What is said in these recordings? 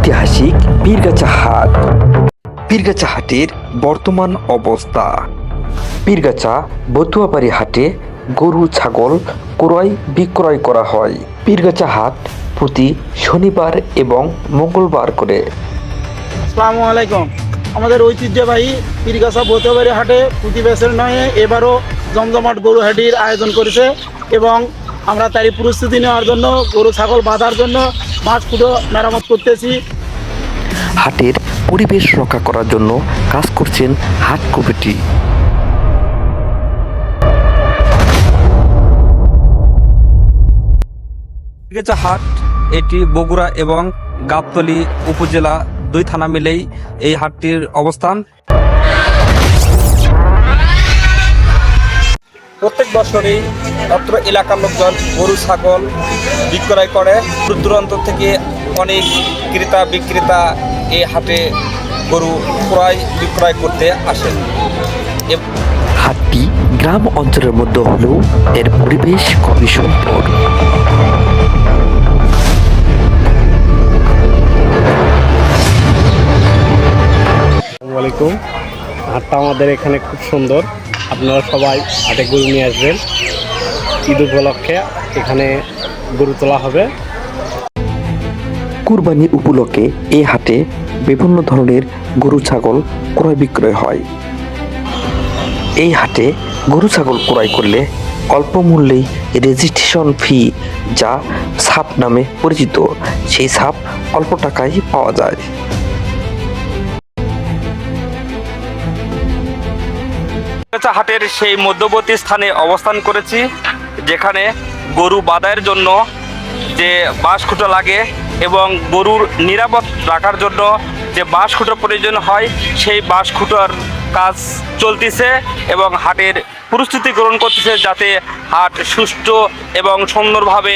ঐতিহাসিক পীরগাছা হাট। পীরগাছা হাটের বর্তমান অবস্থা। পীরগাছা বতুয়াবাড়ি হাটে গরু ছাগল ক্রয় বিক্রয় করা হয়। পীরগাছা হাট প্রতি শনিবার এবং মঙ্গলবার করে। আসসালামু আলাইকুম। আমাদের ঐতিহ্যবাহী পীরগাছা বতুয়াবাড়ি হাটে প্রতি বছর নয় এবারও জমজমাট গরু হাটির আয়োজন করেছে এবং আমরা তারই প্রস্তুতি নেওয়ার জন্য গরু ছাগল বাঁধার জন্য মাছ ফুটো মেরামত করতেছি। হাটের পরিবেশ রক্ষা করার জন্য কাজ করছেন হাট কমিটি। পীরগাছা হাট এটি বগুড়া এবং গাবতলী উপজেলা দুই থানা মিলেই এই হাটটির অবস্থান। প্রত্যেক বছরই অত্র এলাকার লোকজন গরু ছাগল বিক্রয় করে। দূর দূরান্ত থেকে অনেক ক্রেতা বিক্রেতা এই হাটে গরু ক্রয় বিক্রয় করতে আসেন। হাটটি গ্রাম অঞ্চলের মধ্যে হলেও এর পরিবেশ খুবই সুন্দর। আসসালামু আলাইকুম। হাটটা আমাদের এখানে খুব সুন্দর, আপনারা সবাই হাটে গরু নিয়ে আসবেন। ঈদ উপলক্ষে এখানে গরু তোলা হবে। কুরবানি উপলক্ষে এই হাটে বিভিন্ন ধরনের গরু ছাগল ক্রয় বিক্রয় হয়। এই হাটে গরু ছাগল ক্রয় করলে অল্প মূল্যেই রেজিস্ট্রেশন ফি, যা ছাপ নামে পরিচিত, সেই ছাপ অল্প টাকায় পাওয়া যায়। পীরগাছা হাটের সেই মধ্যবর্তী স্থানে অবস্থান করেছি, যেখানে গরু বাঁধার জন্য যে বাঁশ খুঁটো লাগে এবং গরুর নিরাপদ রাখার জন্য যে বাঁশ খুঁটোর প্রয়োজন হয়, সেই বাঁশ খুঁটোর কাজ চলতেছে এবং হাটের প্রস্তুতি গ্রহণ করতেছে, যাতে হাট সুষ্ঠু এবং সুন্দরভাবে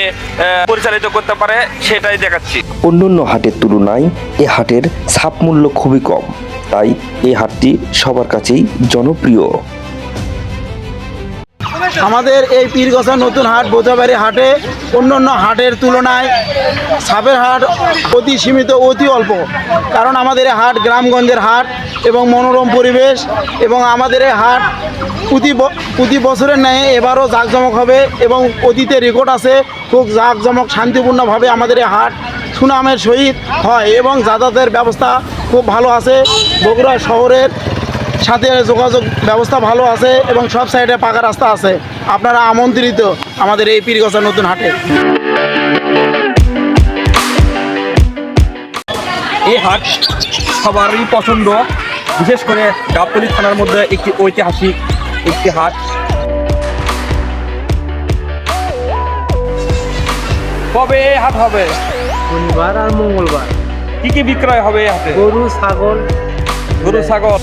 পরিচালিত করতে পারে, সেটাই দেখাচ্ছি। অন্যান্য হাটের তুলনায় এই হাটের ছাপ মূল্য খুবই কম, তাই এই হাটটি সবার কাছেই জনপ্রিয়। আমাদের এই পীরগাছা নতুন হাট বতুয়াবাড়ি হাটে অন্যান্য হাটের তুলনায় ছাপের হাট অতি সীমিত, অতি অল্প। কারণ আমাদের এই হাট গ্রামগঞ্জের হাট এবং মনোরম পরিবেশ, এবং আমাদের এই হাট প্রতি বছরের ন্যায় এবারও জাঁকজমক হবে এবং অতীতে রেকর্ড আছে। খুব জাঁকজমক শান্তিপূর্ণভাবে আমাদের এই হাট সুনামের সহিত হয় এবং যাতায়াতের ব্যবস্থা খুব ভালো আছে। বগুড়া শহরের সাথে যোগাযোগ ব্যবস্থা ভালো আছে এবং সব সাইডে পাকা রাস্তা আছে। আপনারা আমন্ত্রিত আমাদের এই পীরগাছা নতুন হাটে। এই হাট সবারই পছন্দ, বিশেষ করে গাবতলী থানার মধ্যে একটি ঐতিহাসিক একটি হাট। কবে এই হাট হবে? শনিবার আর মঙ্গলবার। কি কি বিক্রয় হবে এই হাটে? গরু ছাগল। গরু ছাগল